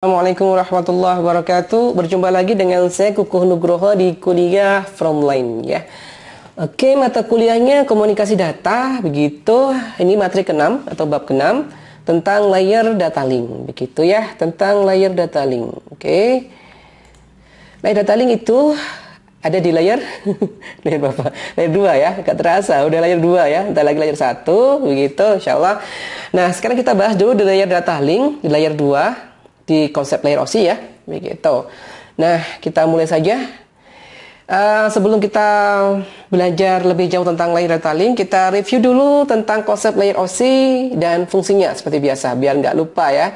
Assalamualaikum warahmatullahi wabarakatuh. Berjumpa lagi dengan saya Kukuh Nugroho di kuliah Fromline ya. Oke, mata kuliahnya komunikasi data begitu. Ini materi ke-6 atau bab ke-6 tentang layer data link begitu ya, tentang layer data link. Oke. Layer data link itu ada di layer layer berapa? Layer 2 ya, gak terasa udah layer 2 ya, entar lagi layer 1 begitu insyaallah. Nah, sekarang kita bahas dulu di layer data link di layer 2 di konsep layer OSI ya, begitu. Nah, kita mulai saja. Sebelum kita belajar lebih jauh tentang layer data link, kita review dulu tentang konsep layer OSI dan fungsinya seperti biasa, biar nggak lupa ya.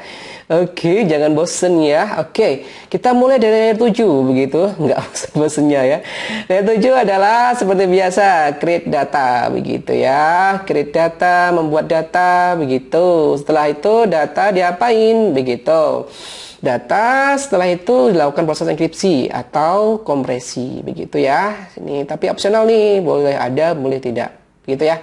Oke, jangan bosen ya. Oke, kita mulai dari layer 7 begitu, nggak bosennya ya. Layer 7 adalah seperti biasa, create data begitu ya. Create data, membuat data begitu. Setelah itu data diapain begitu. Data setelah itu dilakukan proses enkripsi atau kompresi begitu ya. Ini tapi opsional nih, boleh ada, boleh tidak. Begitu ya.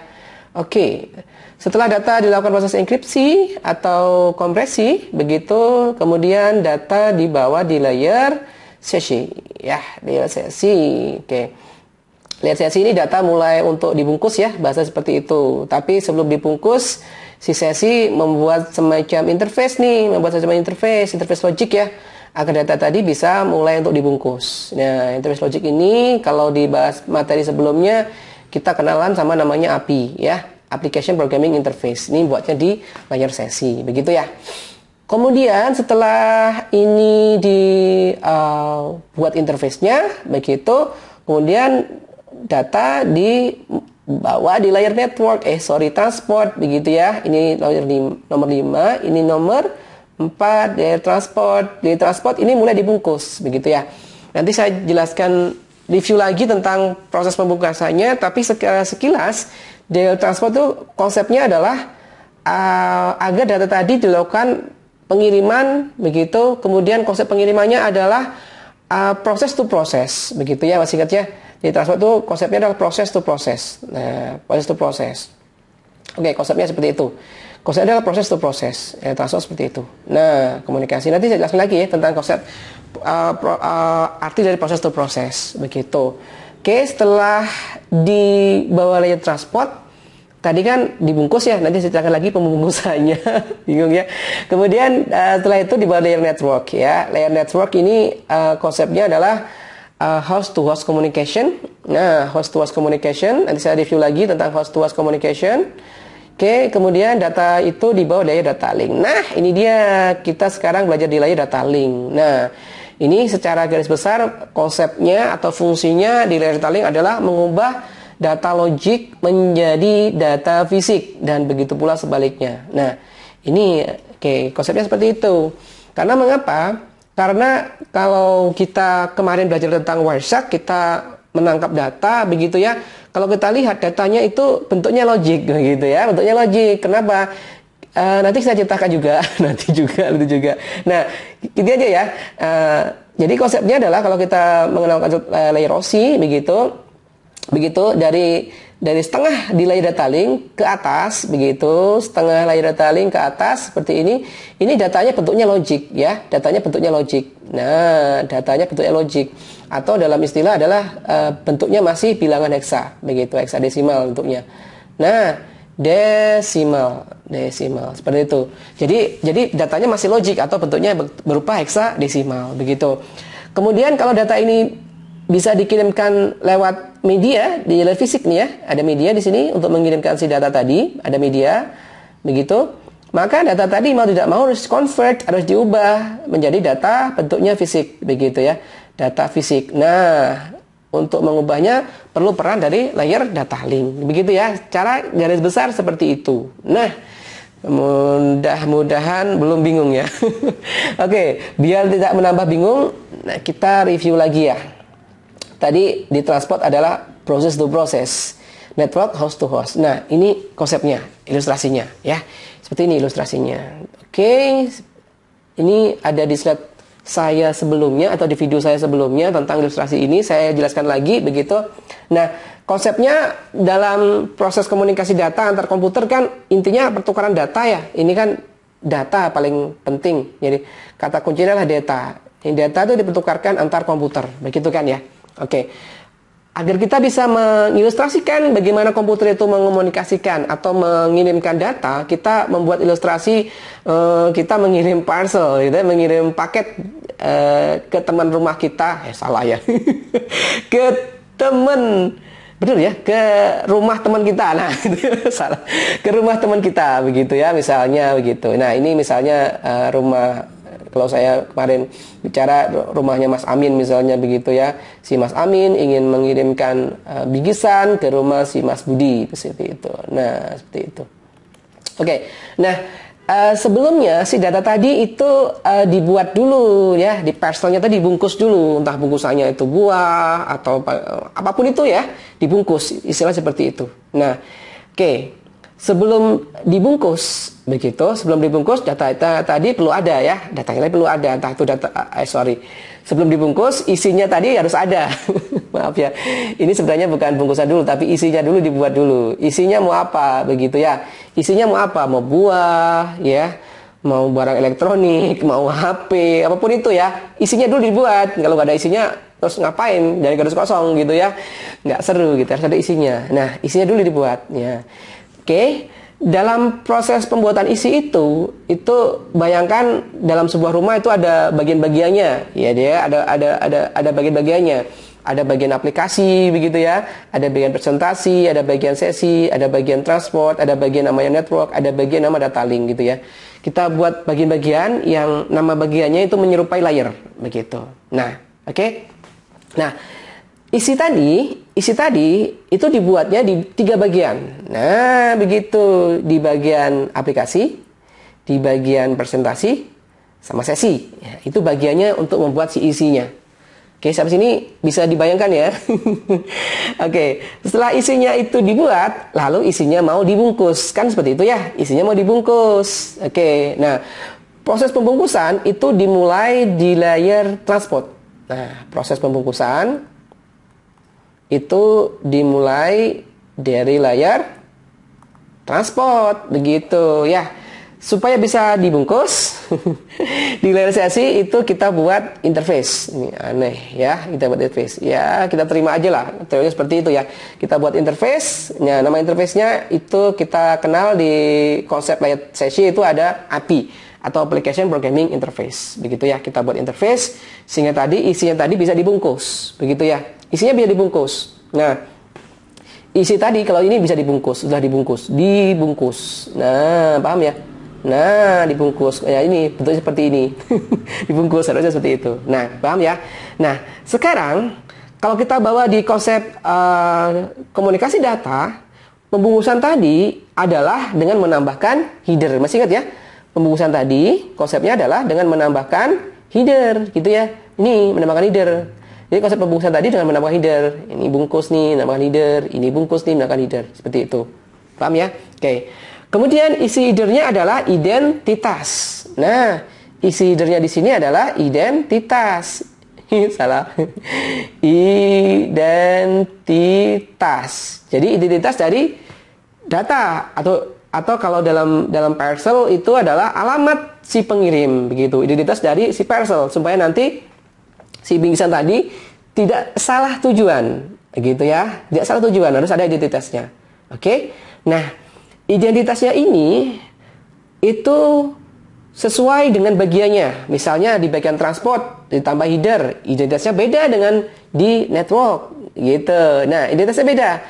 Oke. Setelah data dilakukan proses enkripsi atau kompresi, begitu kemudian data dibawa di layer sesi ya, layer sesi. Oke. Layer sesi ini data mulai untuk dibungkus ya, bahasa seperti itu. Tapi sebelum dibungkus, si sesi membuat semacam interface nih, interface logik ya, agar data tadi bisa mulai untuk dibungkus. Nah, interface logik ini kalau dibahas materi sebelumnya kita kenalan sama namanya API ya, Application Programming Interface. Ini buatnya di layer sesi, begitu ya. Kemudian setelah ini dibuat interface-nya, begitu, kemudian data dibawa di layer network, transport begitu ya. Ini nomor 5, ini nomor 4, layer transport. Layer transport ini mulai dibungkus begitu ya. Nanti saya jelaskan review lagi tentang proses pembungkasannya, tapi sekilas layer transport itu konsepnya adalah agar data tadi dilakukan pengiriman begitu, kemudian konsep pengirimannya adalah proses to proses begitu ya, masih ingat ya. Di transport itu konsepnya adalah proses to proses. Nah, proses to proses. Oke, konsepnya seperti itu. Konsepnya adalah proses to proses. Transport seperti itu. Nah, komunikasi nanti saya jelaskan lagi ya tentang konsep arti dari proses to proses begitu. Oke, setelah di bawah layer transport tadi kan dibungkus ya, nanti saya jelaskan lagi pembungkusannya. Bingung ya. Kemudian setelah itu di bawah layer network ya. Layer network ini konsepnya adalah host to host communication. Nah, host to host communication, nanti saya review lagi tentang host to host communication. Oke, kemudian data itu dibawa dari data link. Nah, ini dia, kita sekarang belajar di layer data link. Nah, ini secara garis besar konsepnya atau fungsinya di layer data link adalah mengubah data logik menjadi data fisik dan begitu pula sebaliknya. Nah, ini konsepnya seperti itu. Karena mengapa? Karena kalau kita kemarin belajar tentang Wireshark, kita menangkap data begitu ya. Kalau kita lihat datanya itu bentuknya logik begitu ya, bentuknya logik. Kenapa? Nanti saya ceritakan juga, nanti juga. Nah, itu aja ya. Jadi konsepnya adalah kalau kita mengenal konsep layer OSI begitu dari setengah di layer data link ke atas begitu, setengah layer data link ke atas seperti ini datanya bentuknya logik ya, datanya bentuknya logik. Nah, datanya bentuknya logik atau dalam istilah adalah bentuknya masih bilangan heksa begitu, heksadesimal bentuknya. Nah, desimal seperti itu. Jadi datanya masih logik atau bentuknya berupa heksadesimal begitu. Kemudian kalau data ini bisa dikirimkan lewat media di layer fisik nih ya, ada media di sini untuk mengirimkan si data tadi, ada media begitu. Maka data tadi mau tidak mau harus convert, harus diubah menjadi data bentuknya fisik begitu ya, data fisik. Nah, untuk mengubahnya perlu peran dari layer data link begitu ya, cara garis besar seperti itu. Nah, mudah-mudahan belum bingung ya. Oke, biar tidak menambah bingung, nah kita review lagi ya. Tadi di transport adalah proses to proses, network host to host. Nah, ini konsepnya, ilustrasinya ya. Seperti ini ilustrasinya. Oke. Ini ada di slide saya sebelumnya atau di video saya sebelumnya tentang ilustrasi ini, saya jelaskan lagi begitu. Nah, konsepnya dalam proses komunikasi data antar komputer kan intinya pertukaran data ya. Ini kan data paling penting. Jadi kata kuncinya adalah data. Ini data itu dipertukarkan antar komputer, begitu kan ya? Oke. Agar kita bisa mengilustrasikan bagaimana komputer itu mengomunikasikan atau mengirimkan data, kita membuat ilustrasi kita mengirim parcel, gitu, mengirim paket ke teman rumah kita. Salah ya. Ke teman, betul ya, ke rumah teman kita. Nah, salah. Ke rumah teman kita begitu ya, misalnya begitu. Nah, ini misalnya rumah, kalau saya kemarin bicara rumahnya Mas Amin misalnya begitu ya. Si Mas Amin ingin mengirimkan bingkisan ke rumah si Mas Budi seperti itu. Nah, seperti itu. Oke. Nah, sebelumnya si data tadi itu dibuat dulu ya, di parcelnya tadi dibungkus dulu, entah bungkusannya itu buah atau apapun itu ya, dibungkus, istilah seperti itu. Nah, oke. Sebelum dibungkus begitu, sebelum dibungkus data tadi perlu ada ya, datanya perlu ada, entah itu data sebelum dibungkus isinya tadi harus ada. Maaf ya, ini sebenarnya bukan bungkusan dulu, tapi isinya dulu dibuat dulu. Isinya mau apa begitu ya, isinya mau apa, mau buah ya, mau barang elektronik, mau HP, apapun itu ya, isinya dulu dibuat. Kalau nggak ada isinya terus ngapain, jadi garis kosong gitu ya, nggak seru gitu, harus ada isinya. Nah, isinya dulu dibuat ya. Oke, dalam proses pembuatan isi itu bayangkan dalam sebuah rumah itu ada bagian-bagiannya, ya, dia ada bagian-bagiannya, ada bagian aplikasi begitu ya, ada bagian presentasi, ada bagian sesi, ada bagian transport, ada bagian namanya network, ada bagian nama data link gitu ya. Kita buat bagian-bagian yang nama bagiannya itu menyerupai layer begitu. Nah, oke. Nah, isi tadi itu dibuatnya di 3 bagian. Nah, begitu, di bagian aplikasi, di bagian presentasi, sama sesi. Ya, itu bagiannya untuk membuat si isinya. Oke, sampai sini bisa dibayangkan ya. Oke, setelah isinya itu dibuat, lalu isinya mau dibungkus. Kan seperti itu ya, isinya mau dibungkus. Oke, nah, proses pembungkusan itu dimulai di layer transport. Nah, proses pembungkusan itu dimulai dari layar transport begitu ya. Supaya bisa dibungkus di layar sesi itu kita buat interface. Ini aneh ya, kita buat interface. Ya, kita terima aja lah, teorinya seperti itu ya. Kita buat interface. Nah, nama interface-nya itu kita kenal di konsep layar sesi itu ada API atau Application Programming Interface. Begitu ya, kita buat interface sehingga tadi isinya tadi bisa dibungkus. Begitu ya. Isinya bisa dibungkus. Nah, isi tadi kalau ini bisa dibungkus, sudah dibungkus. Nah, paham ya? Nah, dibungkus. Ya, ini bentuknya seperti ini. Dibungkus harusnya seperti itu. Nah, paham ya? Nah, sekarang kalau kita bawa di konsep komunikasi data, pembungkusan tadi adalah dengan menambahkan header. Masih ingat ya? Pembungkusan tadi konsepnya adalah dengan menambahkan header, gitu ya. Ini menambahkan header. Jadi konsep pembungkusan tadi dengan menambahkan header. Ini bungkus nih, menambahkan header. Ini bungkus nih, menambahkan header. Seperti itu. Paham ya? Oke. Kemudian isi headernya adalah identitas. Nah, isi headernya di sini adalah identitas. Salah. Identitas. Jadi identitas dari data atau kalau dalam parcel itu adalah alamat si pengirim begitu. Identitas dari si parcel supaya nanti si bingkisan tadi tidak salah tujuan, gitu ya. Tidak salah tujuan, harus ada identitasnya. Oke. Nah, identitasnya ini itu sesuai dengan bagiannya. Misalnya di bagian transport ditambah header, identitasnya beda dengan di network, gitu. Nah, identitasnya beda.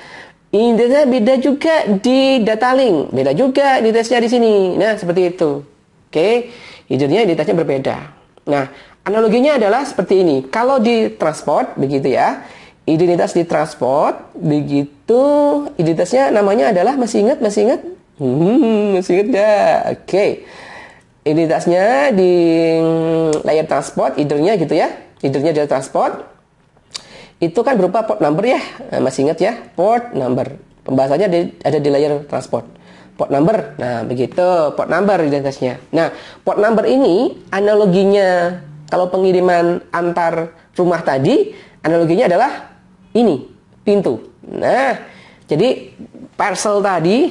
Identitasnya beda juga di data link, beda juga identitasnya di sini. Nah, seperti itu. Oke. Headernya identitasnya berbeda. Nah, analoginya adalah seperti ini. Kalau di transport, begitu ya. Identitas di transport, begitu. Identitasnya namanya adalah, masih ingat? Masih ingat gak? Oke. Identitasnya di layar transport, headernya gitu ya. Headernya dari transport. Itu kan berupa port number ya. Nah, masih ingat ya? Port number. Pembahasannya ada di layar transport. Port number. Nah, begitu. Port number identitasnya. Nah, port number ini analoginya kalau pengiriman antar rumah tadi, analoginya adalah ini, pintu. Nah, jadi parcel tadi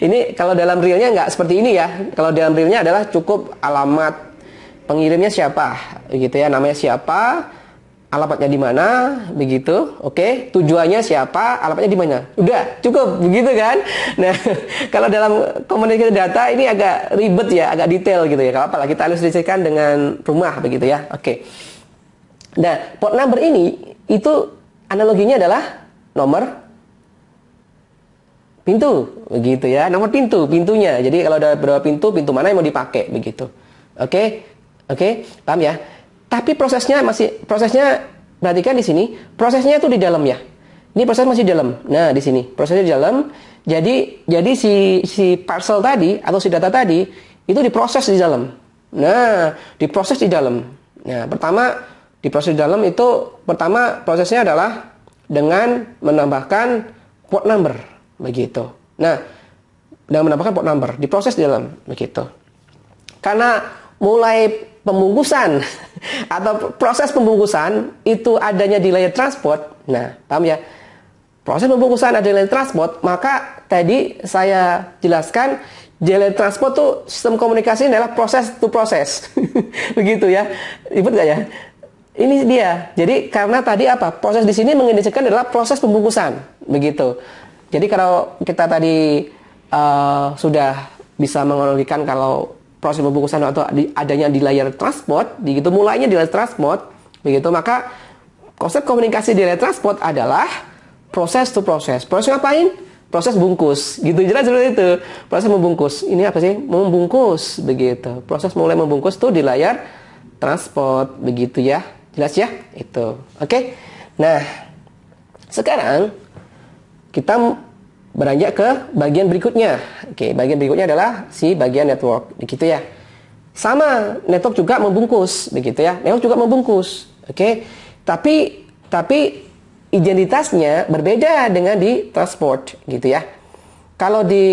Ini kalau dalam realnya nggak seperti ini ya. Kalau dalam realnya adalah cukup alamat pengirimnya siapa, begitu ya, namanya siapa, alamatnya di mana, begitu. Oke, tujuannya siapa, alamatnya di mana. Udah, cukup, begitu kan? Nah, kalau dalam komunikasi data ini agak ribet ya, agak detail gitu ya. Kalau apalah kita ilustrasikan dengan rumah, begitu ya. Oke. Nah, port number ini itu analoginya adalah nomor pintu, begitu ya. Nomor pintunya. Jadi kalau ada berapa pintu mana yang mau dipakai, begitu. Oke, paham ya? Tapi prosesnya perhatikan di sini, prosesnya itu di dalam ya. Ini proses masih di dalam. Nah, di sini prosesnya di dalam. Jadi si parcel tadi atau si data tadi itu diproses di dalam. Nah, diproses di dalam. Nah, pertama diproses di dalam itu prosesnya adalah dengan menambahkan port number, begitu. Nah, dengan menambahkan port number, diproses di dalam, begitu. Karena mulai pembungkusan atau proses pembungkusan itu adanya di layer transport. Nah, paham ya? Proses pembungkusan ada di layer transport, maka tadi saya jelaskan di layer transport tuh sistem komunikasi adalah proses to proses. Begitu ya. Ribet nggak ya? Ini dia. Jadi karena tadi apa? Proses di sini mengindikasikan adalah proses pembungkusan. Begitu. Jadi kalau kita tadi sudah bisa menganalogikan kalau proses pembungkusan atau adanya di layer transport, begitu mulainya di layer transport, begitu, maka konsep komunikasi di layer transport adalah proses to proses. Proses ngapain? Proses bungkus, gitu, jelas seperti itu. Proses membungkus. Ini apa sih? Membungkus, begitu. Proses mulai membungkus tuh di layar transport, begitu ya. Jelas ya? Itu. Oke. Nah, sekarang kita beranjak ke bagian berikutnya. Oke, bagian berikutnya adalah si bagian network, begitu ya. Sama, network juga membungkus, begitu ya. Network juga membungkus. Oke. Tapi identitasnya berbeda dengan di transport, gitu ya. Kalau di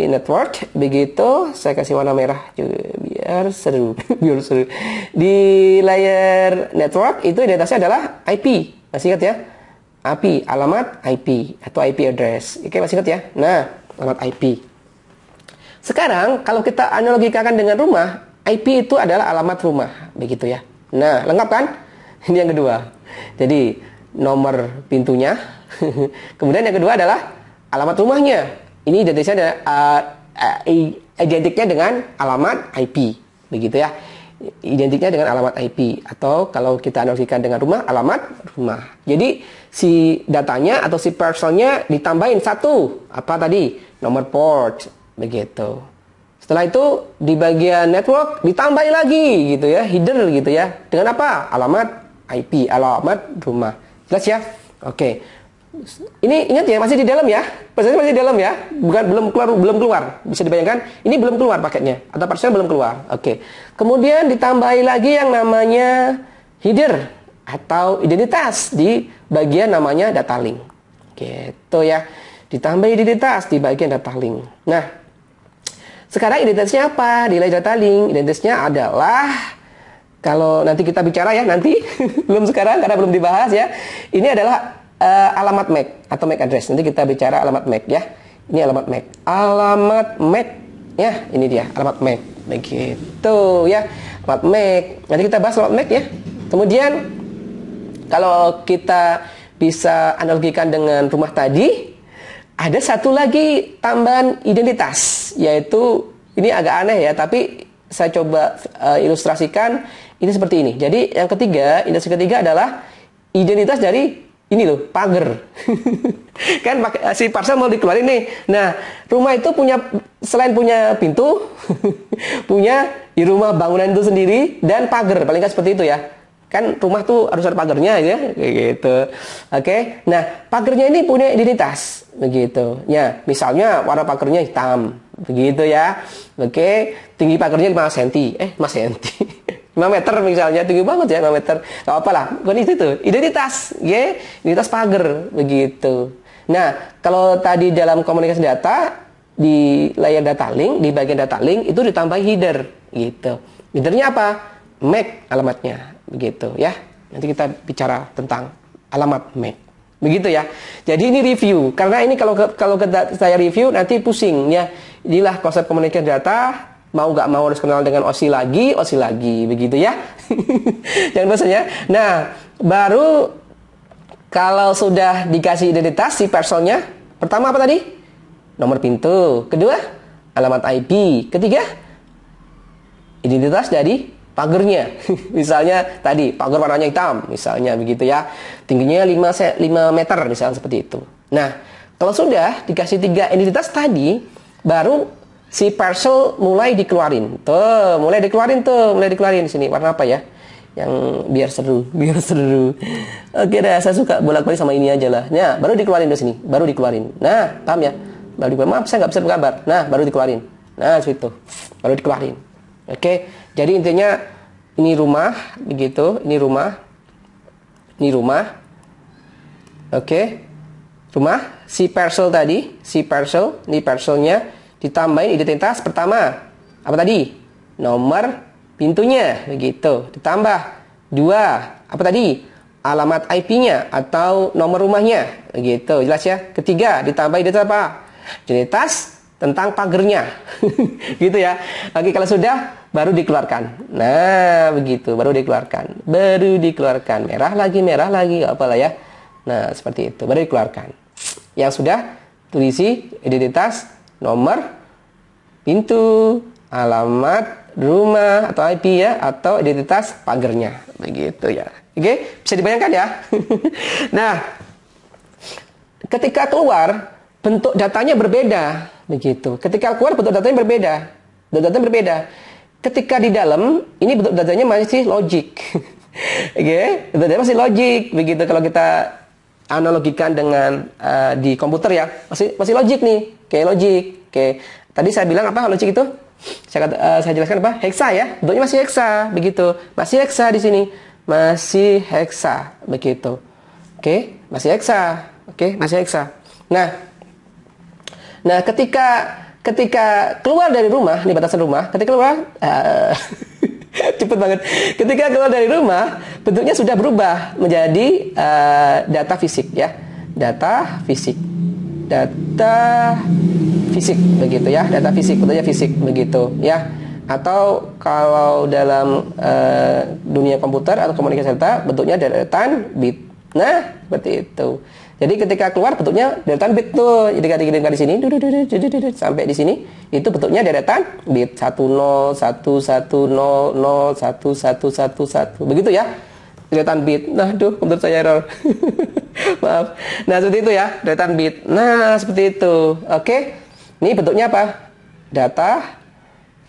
network, begitu, saya kasih warna merah juga biar seru, biar seru. Di layer network itu identitasnya adalah IP, masih ingat ya? IP, alamat IP atau IP address. Oke, masih ingat ya? Nah, alamat IP. Sekarang kalau kita analogikan dengan rumah, IP itu adalah alamat rumah, begitu ya. Nah, lengkap kan? Ini yang kedua. Jadi, nomor pintunya. Kemudian yang kedua adalah alamat rumahnya. Ini identitasnya identiknya dengan alamat IP, begitu ya. Identiknya dengan alamat IP, atau kalau kita analogikan dengan rumah, alamat rumah. Jadi si datanya atau si parcelnya ditambahin satu, apa tadi? Nomor port, begitu. Setelah itu di bagian network ditambahin lagi gitu ya, header gitu ya. Dengan apa? Alamat IP, alamat rumah. Jelas ya? Oke. Ini ingat ya, masih di dalam ya. Prosesnya masih di dalam ya. Bukan belum keluar. Bisa dibayangkan, ini belum keluar paketnya atau parcelnya belum keluar. Oke. Kemudian ditambahi lagi yang namanya header atau identitas di bagian namanya data link. Gitu ya. Ditambah identitas di bagian data link. Nah, sekarang identitasnya apa? Di layer data link, identitasnya adalah, kalau nanti kita bicara ya, nanti belum sekarang karena belum dibahas ya. Ini adalah alamat MAC atau MAC address. Nanti kita bicara alamat MAC ya. Ini alamat MAC. Alamat MAC ya, ini dia alamat MAC. Begitu ya. Alamat MAC. Nanti kita bahas alamat MAC ya. Kemudian kalau kita bisa analogikan dengan rumah tadi, ada satu lagi tambahan identitas, yaitu ini agak aneh ya, tapi saya coba ilustrasikan ini seperti ini. Jadi yang ketiga, identitas ketiga adalah identitas dari ini loh, pagar. Kan si parcel mau dikeluarin nih. Nah, rumah itu selain punya pintu, punya di rumah bangunan itu sendiri dan pagar. Paling nggak seperti itu ya. Kan rumah tuh harus ada pagarnya ya, kayak gitu. Oke. Nah, pagarnya ini punya identitas, begitu. Ya, misalnya warna pagarnya hitam, begitu ya. Oke, tinggi pagarnya 5 cm. 5 cm. 5 meter misalnya, tinggi banget ya 5 meter. Gak apa lah, bukan itu tuh. Identitas, ya, identitas pagar, begitu. Nah, kalau tadi dalam komunikasi data di layar data link, di bagian data link itu ditambah header, gitu. Headernya apa? MAC alamatnya, begitu ya. Nanti kita bicara tentang alamat MAC. Begitu ya. Jadi ini review. Karena ini kalau saya review nanti pusing ya. Inilah konsep komunikasi data. Mau nggak mau harus kenal dengan OSI lagi, begitu ya. Jangan bosan ya. Nah, baru kalau sudah dikasih identitas si personnya, pertama apa tadi? Nomor pintu. Kedua, alamat IP. Ketiga, identitas dari pagernya. Misalnya tadi, pagar warnanya hitam, misalnya begitu ya. Tingginya 5 meter, misalnya seperti itu. Nah, kalau sudah dikasih 3 identitas tadi, baru si parcel mulai dikeluarin. Mulai dikeluarin di sini. Warna apa ya? Yang biar seru. Oke dah, saya suka bolak-balik sama ini aja lah. Nah, baru dikeluarin di sini, baru dikeluarin. Nah, paham ya? Baru dikeluarin. Maaf, saya nggak bisa bergambar. Nah, baru dikeluarin. Nah, situ. Baru dikeluarin. Oke, jadi intinya ini rumah, begitu. Ini rumah. Oke. Rumah, si parcel tadi, ini parcelnya. Ditambahin identitas pertama. Apa tadi? Nomor pintunya. Begitu. Ditambah 2. Apa tadi? Alamat IP-nya atau nomor rumahnya. Begitu. Jelas ya? Ketiga. Ditambah identitas apa? Identitas tentang pagernya. Gitu ya. Oke, kalau sudah baru dikeluarkan. Nah, begitu. Baru dikeluarkan. Merah lagi. Apalah ya. Nah, seperti itu. Baru dikeluarkan. Yang sudah tulisi identitas, nomor pintu, alamat rumah atau IP ya, atau identitas pagernya, begitu ya. Oke, bisa dibayangkan ya. Nah, ketika keluar bentuk datanya berbeda, begitu. Ketika keluar bentuk datanya berbeda. Ketika di dalam ini bentuk datanya masih logik. Oke, bentuk datanya masih logik, begitu. Kalau kita analogikan dengan di komputer ya, masih logik nih. Kayak logik. Oke. Tadi saya bilang apa logik itu? Saya jelaskan apa? Heksa ya. Bentuknya masih heksa, begitu. Masih heksa di sini. Masih heksa, begitu. Oke, masih heksa. Oke, masih heksa. Nah, ketika keluar dari rumah, ini batasan rumah. Ketika keluar cepet banget. Ketika keluar dari rumah, bentuknya sudah berubah menjadi data fisik ya. Data fisik, begitu ya. Data fisik, bentuknya fisik, begitu ya. Atau kalau dalam dunia komputer atau komunikasi data, bentuknya deretan bit. Nah, seperti itu. Jadi ketika keluar bentuknya deretan bit tuh. Jadi ketika di sini sampai di sini itu bentuknya deretan bit 10 1 1 0 0 1 1 1 1. Begitu ya. Deretan bit. Nah, komputer saya error. Maaf. Nah, seperti itu ya, deretan bit. Nah, seperti itu. Oke. Ini bentuknya apa? Data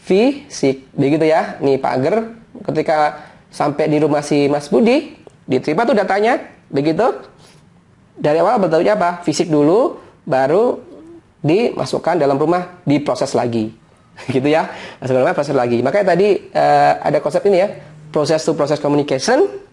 fisik. Begitu ya. Nih pagar ketika sampai di rumah si Mas Budi, diterima tuh datanya. Begitu. Dari awal bentuknya apa? Fisik dulu, baru dimasukkan dalam rumah, diproses lagi. Gitu ya. Masuk dalam rumah, proses lagi. Makanya tadi ada konsep ini ya. Process to process communication.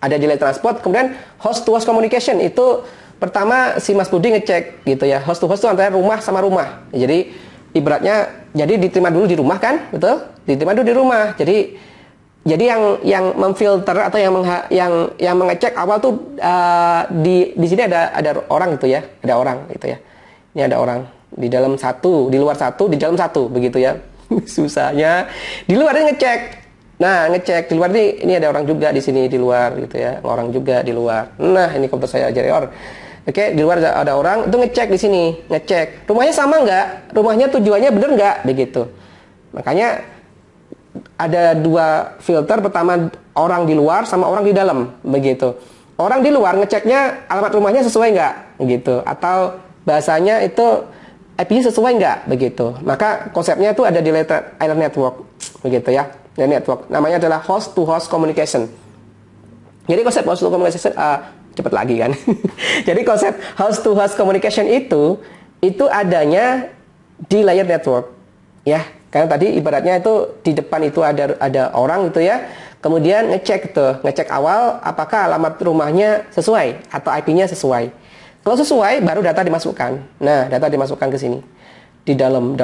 Ada delay transport, kemudian host to host communication. Itu pertama si Mas Budi ngecek gitu ya. Host to host itu antara rumah sama rumah. Jadi ibaratnya jadi diterima dulu di rumah kan, betul? Diterima dulu di rumah. Jadi yang memfilter atau yang mengecek awal tuh di sini ada orang gitu ya. Ada orang gitu ya. Ini ada orang di dalam satu, di luar satu, di dalam satu begitu ya. Susahnya. Di luar dia ngecek. Nah, ngecek di luar ini ada orang juga di sini di luar gitu ya. Orang juga di luar. Nah, ini komputer saya ajar error. Oke, di luar ada orang itu ngecek di sini, ngecek. Rumahnya sama nggak? Rumahnya tujuannya bener nggak? Begitu. Makanya ada 2 filter. Pertama orang di luar sama orang di dalam. Begitu. Orang di luar ngeceknya alamat rumahnya sesuai nggak? Begitu. Atau bahasanya itu IP-nya sesuai nggak? Begitu. Maka konsepnya itu ada di layer network. Begitu ya. Network namanya adalah host to host communication. Jadi konsep host to communication cepat lagi kan. Jadi konsep host to host communication itu adanya di layer network ya. Karena tadi ibaratnya itu di depan itu ada orang gitu ya. Kemudian ngecek awal apakah alamat rumahnya sesuai atau IP-nya sesuai. Kalau sesuai baru data dimasukkan. Nah, data dimasukkan ke sini. Di dalam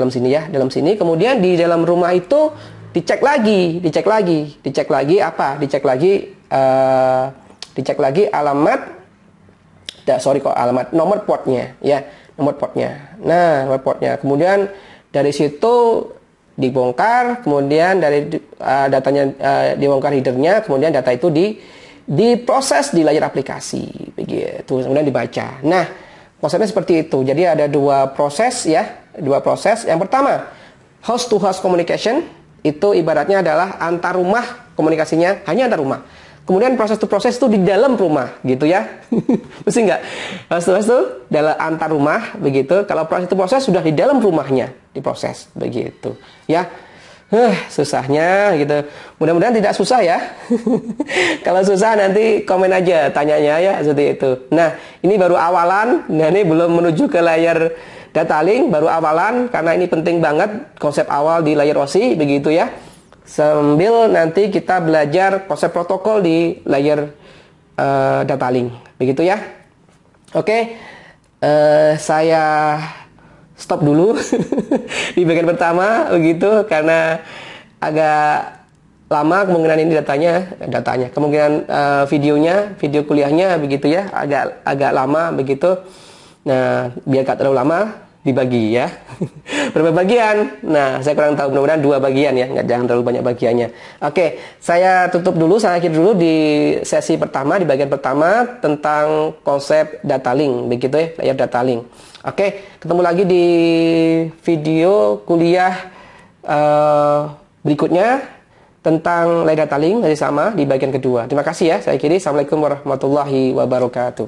sini ya, dalam sini. Kemudian di dalam rumah itu dicek lagi apa? Dicek lagi alamat sorry kok alamat, nomor portnya ya, nomor portnya. Nah, nomor portnya. Kemudian dari situ dibongkar, kemudian dari datanya dibongkar headernya, kemudian data itu diproses di layar aplikasi begitu, kemudian dibaca. Nah, konsepnya seperti itu. Jadi ada dua proses ya, dua proses. Yang pertama, host to host communication, itu ibaratnya adalah antar rumah komunikasinya, hanya antar rumah. Kemudian proses to proses itu di dalam rumah gitu ya. Mesti nggak? Host to host itu dalam antar rumah begitu. Kalau proses to proses sudah di dalam rumahnya diproses begitu ya. Susahnya gitu. Mudah-mudahan tidak susah ya. Kalau susah nanti komen aja tanyanya ya, seperti itu. Nah, ini baru awalan. Nah, ini belum menuju ke layar data link, baru awalan karena ini penting banget konsep awal di layar OSI begitu ya. Sambil nanti kita belajar konsep protokol di layar data link begitu ya. Oke, saya stop dulu di bagian pertama begitu karena agak lama kemungkinan ini datanya kemungkinan video kuliahnya begitu ya, agak lama begitu. Nah, biar gak terlalu lama dibagi ya. Berapa bagian? Nah, saya kurang tahu, mudah-mudahan 2 bagian ya, jangan terlalu banyak bagiannya. Oke, saya tutup dulu, saya akhir dulu di sesi pertama, di bagian pertama tentang konsep data link begitu ya, layar data link. Oke, ketemu lagi di video kuliah berikutnya tentang layar data link, masih sama di bagian kedua. Terima kasih ya, saya akhiri. Assalamualaikum warahmatullahi wabarakatuh.